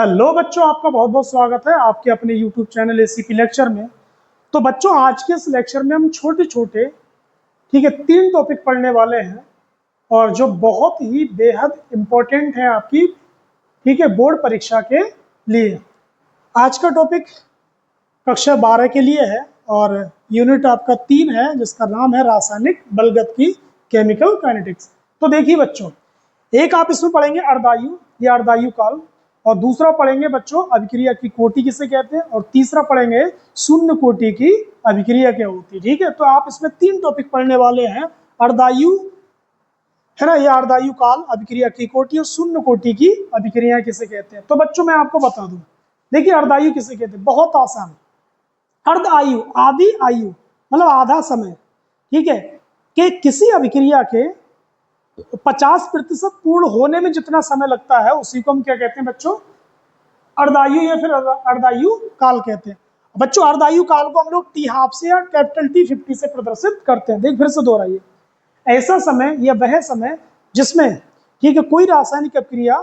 Hello बच्चों, आपका बहुत बहुत स्वागत है आपके अपने YouTube चैनल एसीपी लेक्चर में। तो बच्चों, आज के इस लेक्चर में हम छोटे छोटे तीन टॉपिक पढ़ने वाले हैं और जो बहुत ही बेहद इम्पोर्टेंट है आपकी बोर्ड परीक्षा के लिए। आज का टॉपिक कक्षा 12 के लिए है और यूनिट आपका 3 है जिसका नाम है रासायनिक बलगत केमिकल काइनेटिक्स। तो देखिए बच्चों, एक आप इसमें पढ़ेंगे अर्धायु या अर्धायु काल, और दूसरा पढ़ेंगे बच्चों अभिक्रिया की कोटि किसे कहते हैं, और तीसरा पढ़ेंगे शून्य कोटि की अभिक्रिया क्या होती है। ठीक है, तो आप इसमें 3 टॉपिक पढ़ने वाले हैं। अर्धायु है ना, यह अर्धायु काल, अभिक्रिया की कोटि और शून्य कोटि की अभिक्रिया किसे कहते हैं। तो बच्चों मैं आपको बता दूं, देखिए अर्धायु किसे कहते हैं, बहुत आसान। अर्ध आयु, आधी आयु मतलब आधा समय, ठीक है, कि किसी अभिक्रिया के 50% पूर्ण होने में जितना समय लगता है उसी को हम क्या कहते हैं बच्चों, अर्धायु या फिर अर्धायु काल कहते हैं। बच्चों अर्धायु काल को हम लोग T½ से या कैपिटल T50 से प्रदर्शित करते हैं। देख फिर से दोहराइए, ऐसा समय या वह समय जिसमें ठीक है कोई रासायनिक अभिक्रिया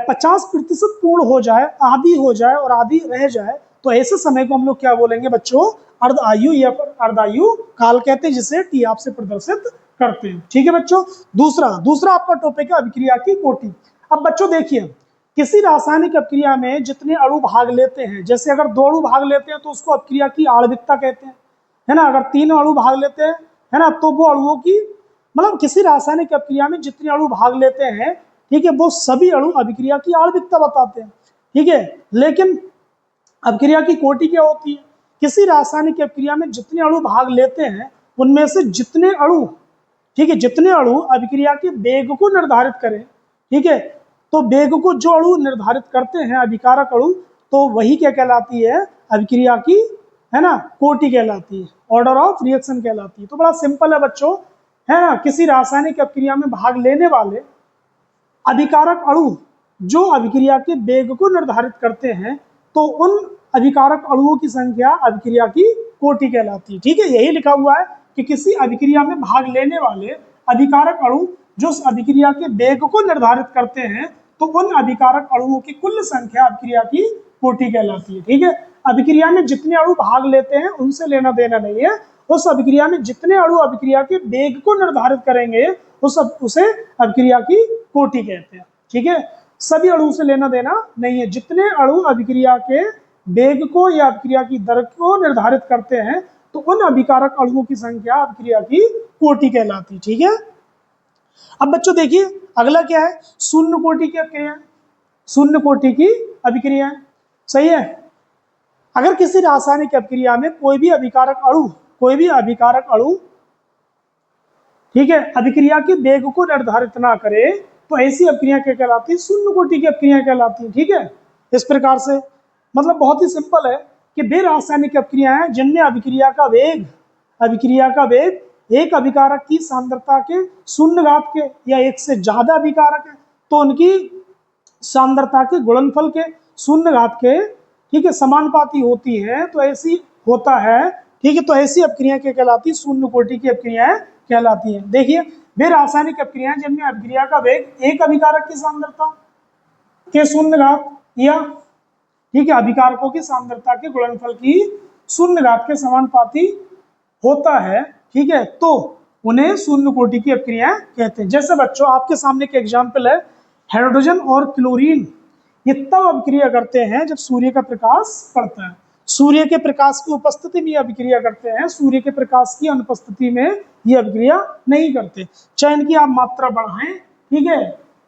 50% पूर्ण हो जाए, आधी हो जाए और आधी रह जाए, तो ऐसे समय को हम लोग क्या बोलेंगे बच्चों, अर्ध आयु या अर्धायु काल कहते हैं, जिसे T½ से प्रदर्शित करते हैं। ठीक है बच्चों, दूसरा आपका टॉपिक है अभिक्रिया की कोटि। अब बच्चों देखिए, किसी रासायनिक अभिक्रिया में जितने अणु भाग लेते हैं, जैसे अगर 2 अणु भाग लेते हैं तो उसको अभिक्रिया की आणविकता कहते हैं, है ना। अगर 3 अणु भाग लेते हैं, है ना, तो वो अणुओं की मतलब किसी रासायनिक अभिक्रिया में जितने अणु भाग लेते हैं, ठीक है, वो सभी अणु अभिक्रिया की आणविकता बताते हैं। ठीक है, लेकिन अभिक्रिया की कोटि क्या होती है, किसी रासायनिक अभिक्रिया में जितने अणु भाग लेते हैं उनमें से जितने अणु, ठीक है, जितने अणु अभिक्रिया के वेग को निर्धारित करें, ठीक है, तो वेग को जो अणु निर्धारित करते हैं अभिकारक अणु, तो वही क्या कहलाती है, अभिक्रिया की, है ना, कोटि कहलाती है, ऑर्डर ऑफ रिएक्शन कहलाती है। तो बड़ा सिंपल है बच्चों, है ना, किसी रासायनिक अभिक्रिया में भाग लेने वाले अभिकारक अणु जो अभिक्रिया के वेग को निर्धारित करते हैं, तो उन अभिकारक अणुओं की संख्या अभिक्रिया की कोटि कहलाती है। ठीक है, यही लिखा हुआ है कि किसी अभिक्रिया में भाग लेने वाले अभिकारक अणु जो अभिक्रिया के वेग को निर्धारित करते हैं, तो उन अभिकारक अणुओं की कुल संख्या अभिक्रिया की कोटि कहलाती है। ठीक है, अभिक्रिया में जितने अणु भाग लेते हैं उनसे लेना देना नहीं है, उस अभिक्रिया में जितने अणु अभिक्रिया के वेग को निर्धारित करेंगे उसे अभिक्रिया की कोटि कहते हैं। ठीक है, सभी अणु से लेना देना नहीं है, जितने अणु अभिक्रिया के वेग को या अभिक्रिया की दर को निर्धारित करते हैं, तो उन अभिकारक अणुओं की संख्या अभिक्रिया की कोटि कहलाती। ठीक है, अब बच्चों देखिए अगला क्या है, शून्य कोटि की अभिक्रिया। शून्य कोटि की अभिक्रिया, सही है। अगर किसी रासायनिक अभिक्रिया में कोई भी अभिकारक अणु ठीक है अभिक्रिया के वेग को निर्धारित ना करे, तो ऐसी अभिक्रिया क्या कहलाती है, शून्य कोटि की अभिक्रिया कहलाती है। ठीक है, इस प्रकार से मतलब बहुत ही सिंपल है कि वे रासायनिक अभिक्रियाएं जिनमें अभिक्रिया का वेग एक अभिकारक की सांद्रता के 0 के या 1 से ज्यादा अभिकारक है, तो उनकी सांद्रता के गुणनफल के 0 के, ठीक है, समानुपाती होती है, तो ऐसी होता है। ठीक है, तो ऐसी अभिक्रिया क्या कहलाती है, शून्य कोटि की अभिक्रियाएं कहलाती है। देखिए, वे रासायनिक अभिक्रियाएं जिनमें अभिक्रिया का वेग एक अभिकारक की सांद्रता के 0 या, ठीक है, अभिकारकों की सांद्रता के गुणनफल की 0 के समानुपाती होता है, ठीक है, तो उन्हें शून्य कोटि की अभिक्रिया कहते हैं। जैसे बच्चों आपके सामने एक एग्जाम्पल है, हाइड्रोजन और क्लोरीन ये तब अभिक्रिया करते हैं जब सूर्य का प्रकाश पड़ता है। सूर्य के प्रकाश की उपस्थिति में अभिक्रिया करते हैं, सूर्य के प्रकाश की अनुपस्थिति में ये अभिक्रिया नहीं करते। चाहे इनकी आप मात्रा बढ़ाएं, ठीक है,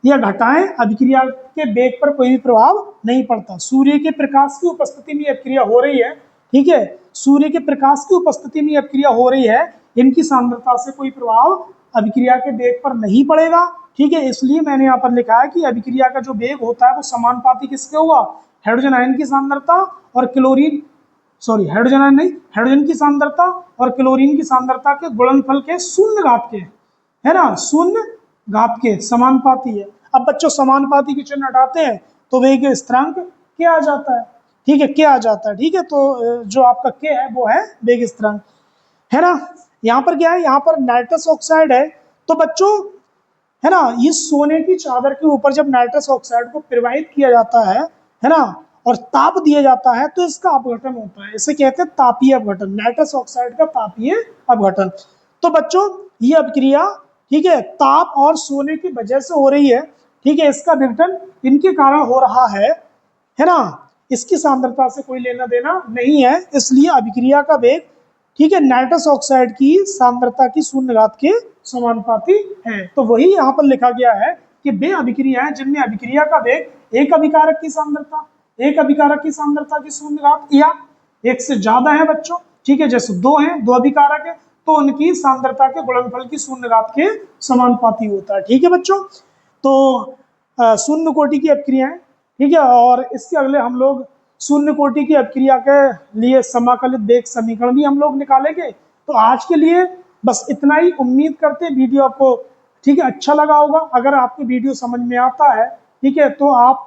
या घटाएं, अभिक्रिया के वेग पर कोई भी प्रभाव नहीं पड़ता। सूर्य के प्रकाश की उपस्थिति में अभिक्रिया हो रही है, ठीक है, सूर्य के प्रकाश की उपस्थिति में अभिक्रिया हो रही है, इनकी सांद्रता से कोई प्रभाव अभिक्रिया के वेग पर नहीं पड़ेगा। ठीक है, इसलिए मैंने यहाँ पर लिखा है कि अभिक्रिया का जो वेग होता है वो समानुपाती किसके हुआ, हाइड्रोजन आयन की सांद्रता और हाइड्रोजन की सांद्रता और क्लोरीन की सांद्रता के गुणनफल के 0 के, है ना, 0 के समानुपाती है। अब बच्चों समानुपाती के चिन्ह हटाते हैं तो वेग स्थिरांक क्या आ जाता है, ठीक है, क्या आ जाता है। ठीक है, तो जो आपका के है वो है वेग स्थिरांक, है ना। यहाँ पर क्या है, यहाँ पर नाइट्रस ऑक्साइड है, तो बच्चों, है ना, इस सोने की चादर के ऊपर जब नाइट्रस ऑक्साइड को प्रवाहित किया जाता है, है ना, और ताप दिया जाता है तो इसका अपघटन होता है। इसे कहते हैं तापीय अपघटन, नाइट्रस ऑक्साइड का तापीय अपघटन। तो बच्चों ये अभिक्रिया, ठीक है, ताप और सोने की वजह से हो रही है, ठीक है, इसका विघटन इनके कारण हो रहा है ना, इसकी सांद्रता से कोई लेना देना नहीं है, इसलिए अभिक्रिया का वेग, ठीक है, नाइट्रस ऑक्साइड की सांद्रता की शून्य घात के समानुपाती है। तो वही यहाँ पर लिखा गया है कि वे अभिक्रियाएं जिनमें अभिक्रिया का वेग एक अभिकारक की सांद्रता की शून्य घात या एक से ज्यादा है बच्चों, ठीक है, जैसे दो है, दो अभिकारक है, तो उनकी सांद्रता के गुणनफल की शून्य घात के समानुपाती होता है। ठीक है बच्चों, तो शून्य कोटि की अभिक्रियाएं, ठीक है, और इसके अगले हम लोग शून्य कोटि की अभिक्रिया के लिए समाकलित वेग समीकरण भी हम लोग निकालेंगे। तो आज के लिए बस इतना ही। उम्मीद करते हैं वीडियो आपको, ठीक है, अच्छा लगा होगा। अगर आपको वीडियो समझ में आता है, ठीक है, तो आप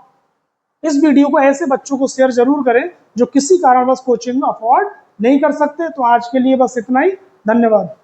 इस वीडियो को ऐसे बच्चों को शेयर जरूर करें जो किसी कारणवश कोचिंग में अफोर्ड नहीं कर सकते। तो आज के लिए बस इतना ही, धन्यवाद।